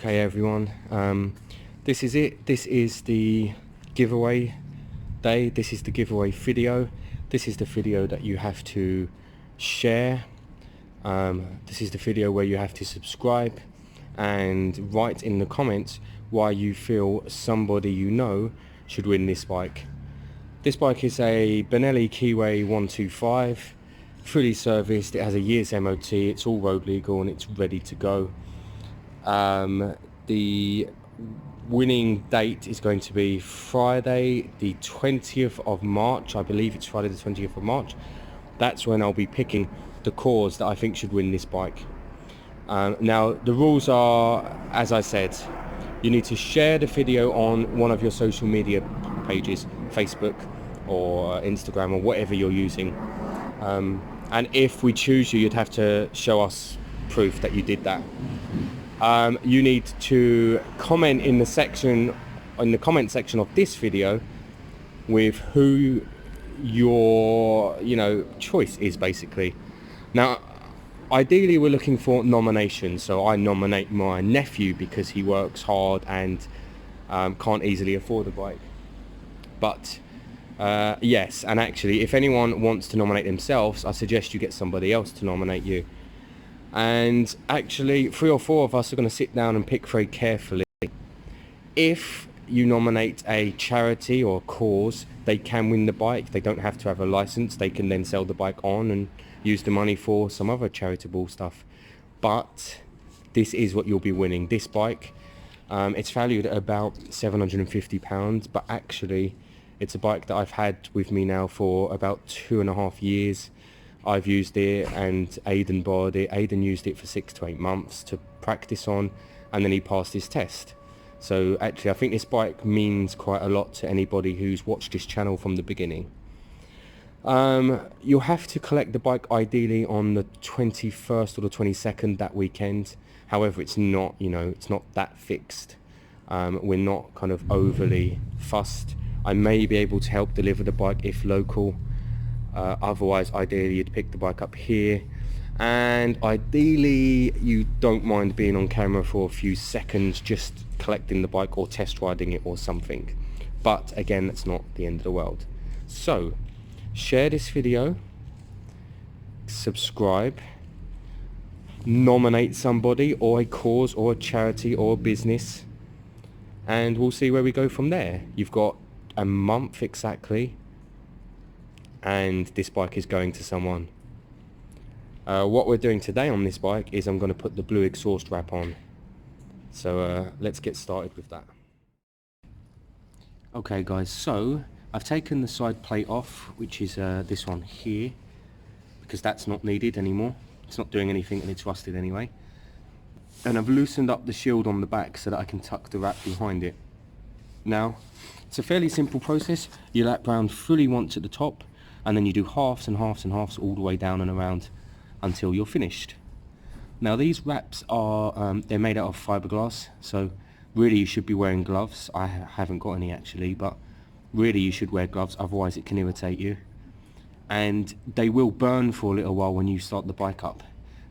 Okay everyone, this is it. This is the giveaway day. This is the giveaway video. This is the video that you have to share. This is the video where you have to subscribe and write in the comments why you feel somebody you know should win this bike. This bike is a Benelli Keeway 125, fully serviced. It has a year's MOT. It's all road legal and it's ready to go. The winning date is going to be Friday the 20th of March. I believe it's Friday the 20th of March. That's when I'll be picking the cause that I think should win this bike. Now the rules are, as I said, you need to share the video on one of your social media pages, Facebook or Instagram or whatever you're using, and if we choose you, you'd have to show us proof that you did that. You need to comment in the comment section of this video with who your choice is, basically. Now ideally we're looking for nominations, so I nominate my nephew because he works hard and can't easily afford a bike. But yes, and actually if anyone wants to nominate themselves, I suggest you get somebody else to nominate you. And actually 3 or 4 of us are going to sit down and pick very carefully. If you nominate a charity or a cause, they can win the bike. They don't have to have a license. They can then sell the bike on and use the money for some other charitable stuff. But this is what you'll be winning. This bike, it's valued at about £750, but actually it's a bike that I've had with me now for about 2.5 years. I've used it and Aidan borrowed it. Aidan used it for 6 to 8 months to practice on, and then he passed his test. So actually I think this bike means quite a lot to anybody who's watched this channel from the beginning. You'll have to collect the bike ideally on the 21st or the 22nd, that weekend. However, it's not, it's not that fixed. We're not kind of overly fussed. I may be able to help deliver the bike if local. Otherwise, ideally you'd pick the bike up here, and ideally you don't mind being on camera for a few seconds just collecting the bike or test riding it or something. But again, that's not the end of the world. So share this video, subscribe, nominate somebody or a cause or a charity or a business, and we'll see where we go from there. You've got a month exactly, and this bike is going to someone. What we're doing today on this bike is I'm going to put the blue exhaust wrap on. So let's get started with that. Okay guys, so I've taken the side plate off, which is this one here, because that's not needed anymore. It's not doing anything and it's rusted anyway. And I've loosened up the shield on the back so that I can tuck the wrap behind it. Now, it's a fairly simple process. You lap round fully once at the top, and then you do halves and halves and halves all the way down and around until you're finished. Now these wraps are, they're made out of fiberglass, so really you should be wearing gloves. I haven't got any actually, but really you should wear gloves, otherwise it can irritate you. And they will burn for a little while when you start the bike up,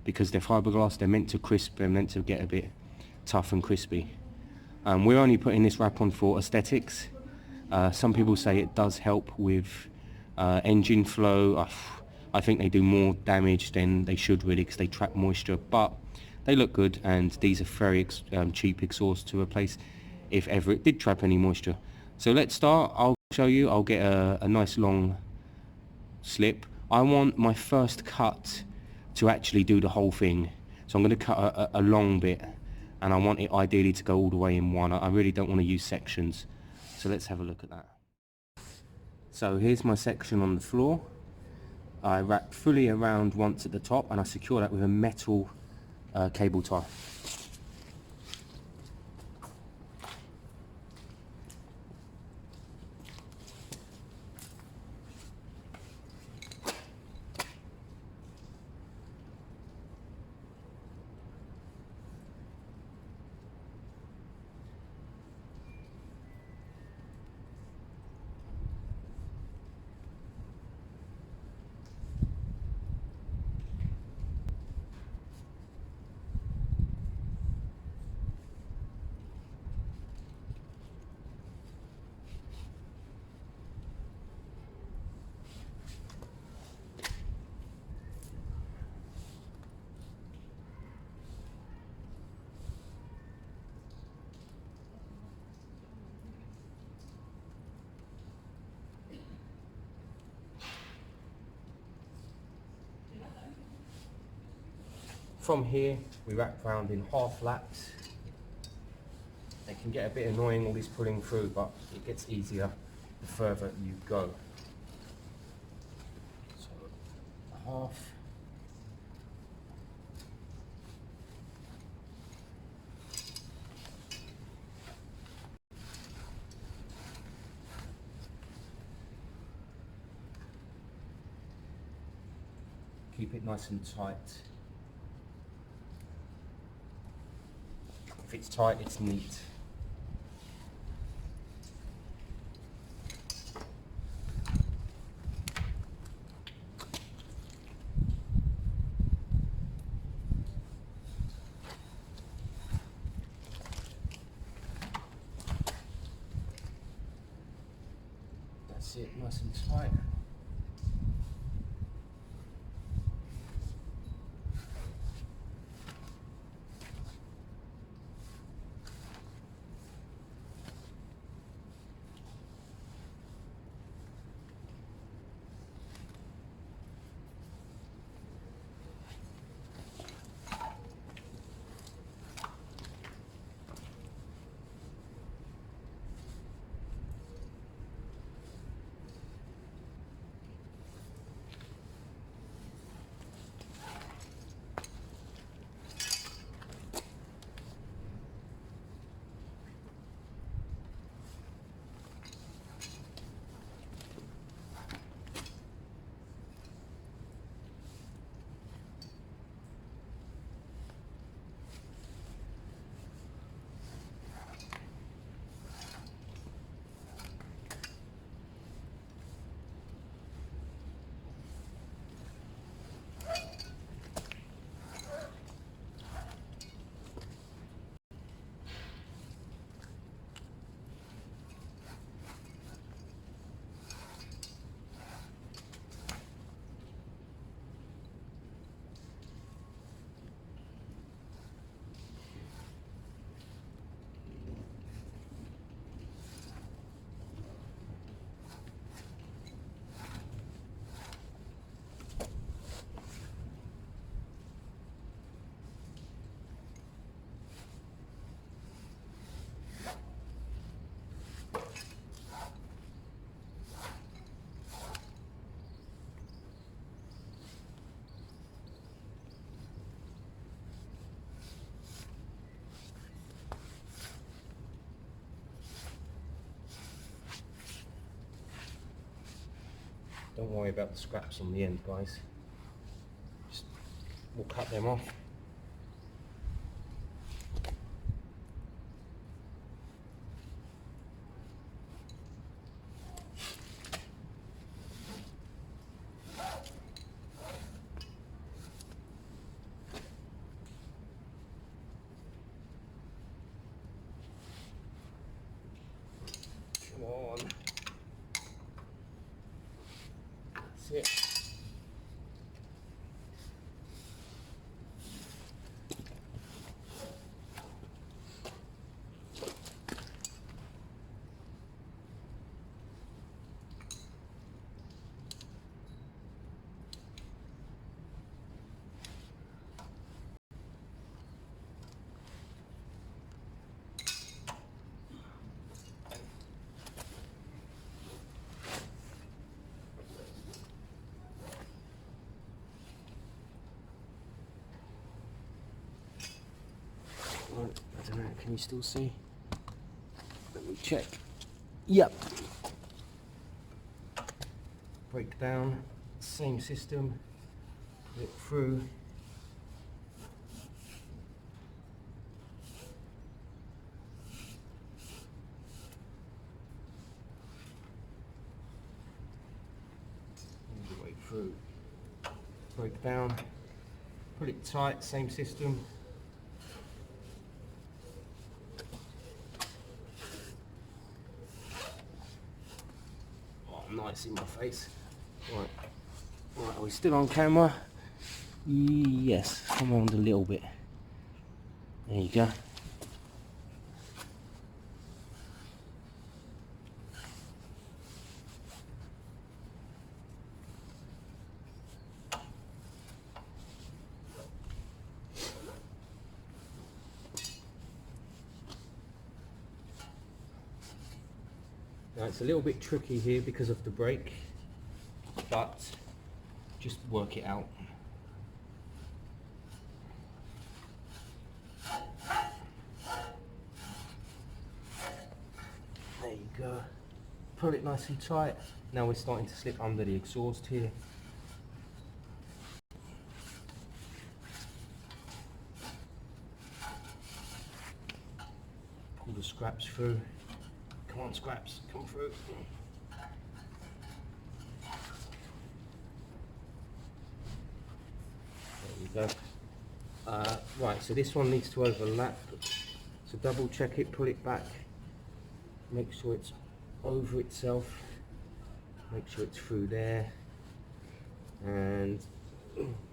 because they're fiberglass, they're meant to crisp, they're meant to get a bit tough and crispy. We're only putting this wrap on for aesthetics. Some people say it does help with engine flow. I think they do more damage than they should really, because they trap moisture, but they look good, and these are very cheap exhausts to replace if ever it did trap any moisture. So let's start. I'll show you. I'll get a nice long slip. I want my first cut to actually do the whole thing, so I'm going to cut a long bit, and I want it ideally to go all the way in one. I really don't want to use sections, so let's have a look at that. So here's my section on the floor. I wrap fully around once at the top, and I secure that with a metal cable tie. From here, we wrap round in half laps. It can get a bit annoying, all this pulling through, but it gets easier the further you go. So, half. Keep it nice and tight. If it's tight, it's neat. That's it, nice and tight. Don't worry about the scraps on the end, guys. Just, we'll cut them off. Come on. That's it. I don't know, can you still see? Let me check. Yep. Break down, same system, put it through. All the way through. Break down, put it tight, same system. Nice in my face. Right, are we still on camera? Yes, come on a little bit. There you go. Now it's a little bit tricky here because of the brake, but just work it out. There you go. Pull it nice and tight. Now we're starting to slip under the exhaust here. Pull the scraps through. Come on, scraps, come through. There we go. Right, so this one needs to overlap. So double check it, pull it back. Make sure it's over itself. Make sure it's through there. And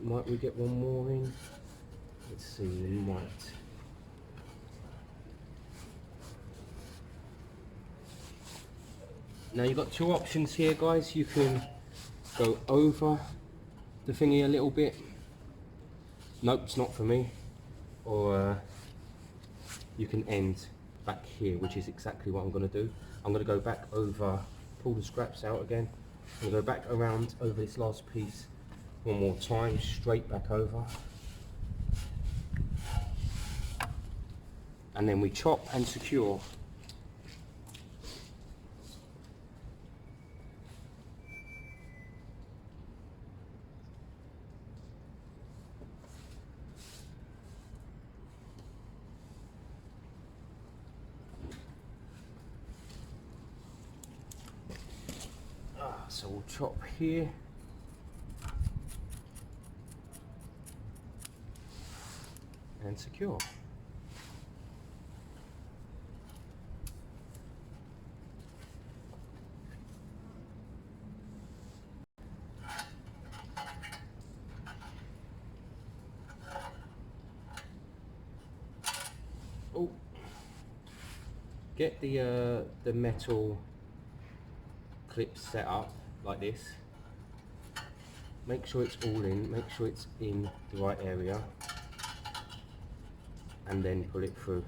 might we get one more in? Let's see, we might. Now you've got two options here, guys. You can go over the thingy a little bit. Nope, it's not for me. Or you can end back here, which is exactly what I'm going to do. I'm going to go back over, pull the scraps out again. I'm going to go back around over this last piece one more time, straight back over. And then we chop and secure. So we'll chop here. And secure. Oh, get the metal clips set up like this. Make sure it's all in, make sure it's in the right area, and then pull it through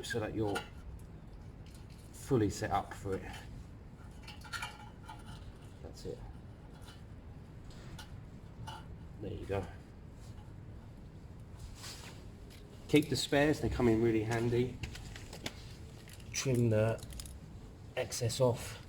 so that you're fully set up for it. That's it. There you go. Keep the spares, they come in really handy. Trim the excess off.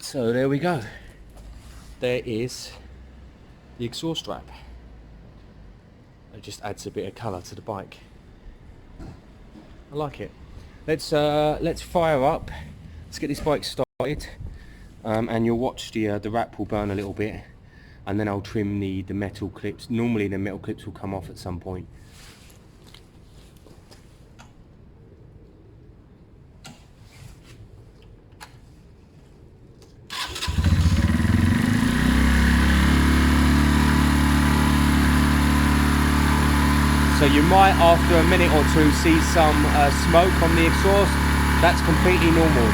So there we go. There is the exhaust wrap. It just adds a bit of colour to the bike. I like it. Let's fire up. Let's get this bike started, and you'll watch the wrap will burn a little bit, and then I'll trim the metal clips. Normally the metal clips will come off at some point. So you might, after a minute or two, see some smoke on the exhaust. That's completely normal.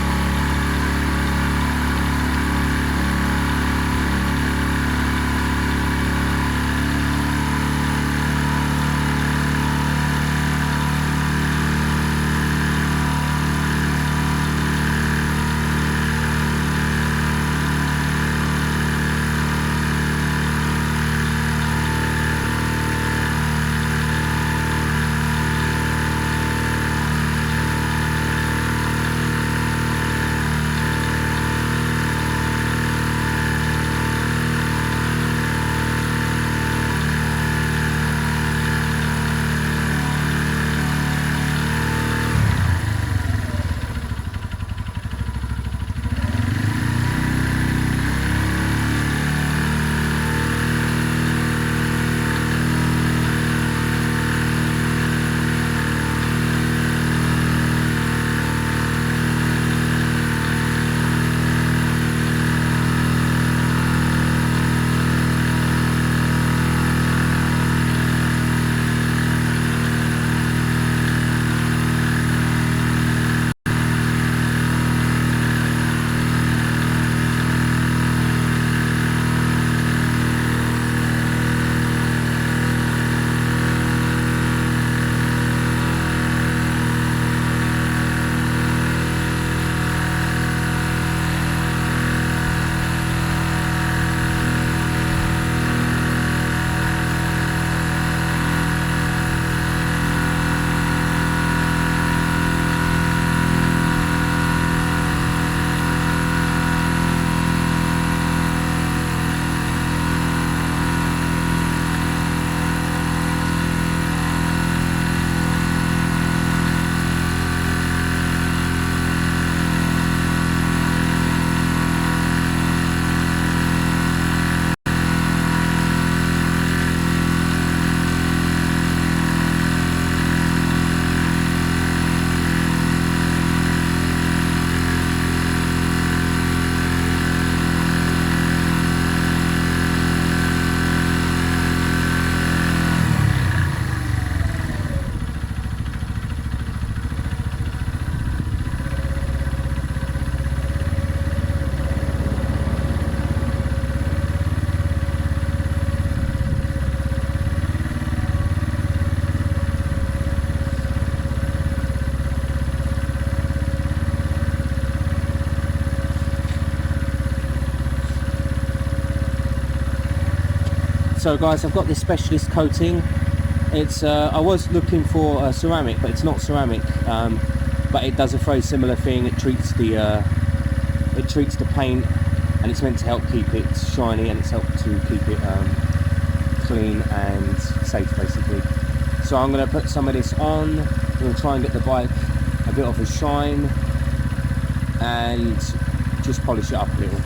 So guys, I've got this specialist coating. It's I was looking for a ceramic, but it's not ceramic, but it does a very similar thing. It treats the paint, and it's meant to help keep it shiny, and it's helped to keep it clean and safe, basically. So I'm going to put some of this on. I'm going to try and get the bike a bit of a shine and just polish it up a little.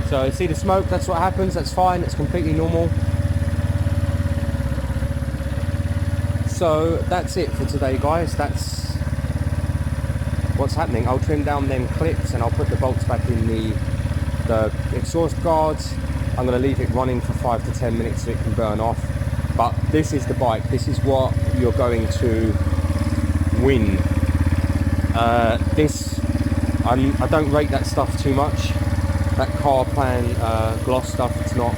So see the smoke, that's what happens, that's fine, it's completely normal. So that's it for today, guys. That's what's happening. I'll trim down them clips and I'll put the bolts back in the exhaust guards. I'm going to leave it running for 5 to 10 minutes so it can burn off. But this is the bike, this is what you're going to win. I don't rate that stuff too much. That car plan gloss stuff, it's not.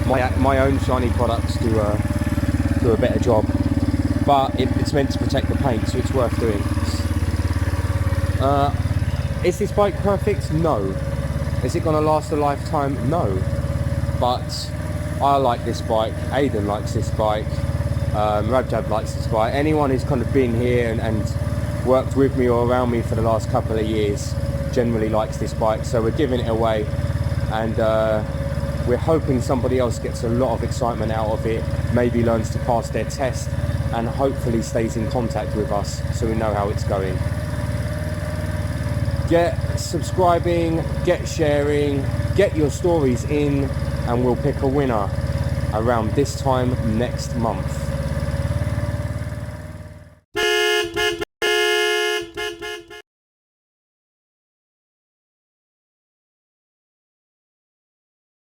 My own shiny products do a better job, but it's meant to protect the paint, so it's worth doing. Is this bike perfect? No. Is it going to last a lifetime? No. But I like this bike, Aidan likes this bike, Rabjab likes this bike. Anyone who's kind of been here and worked with me or around me for the last couple of years generally likes this bike, so we're giving it away, and we're hoping somebody else gets a lot of excitement out of it, maybe learns to pass their test, and hopefully stays in contact with us so we know how it's going. Get subscribing, get sharing, get your stories in, and we'll pick a winner around this time next month.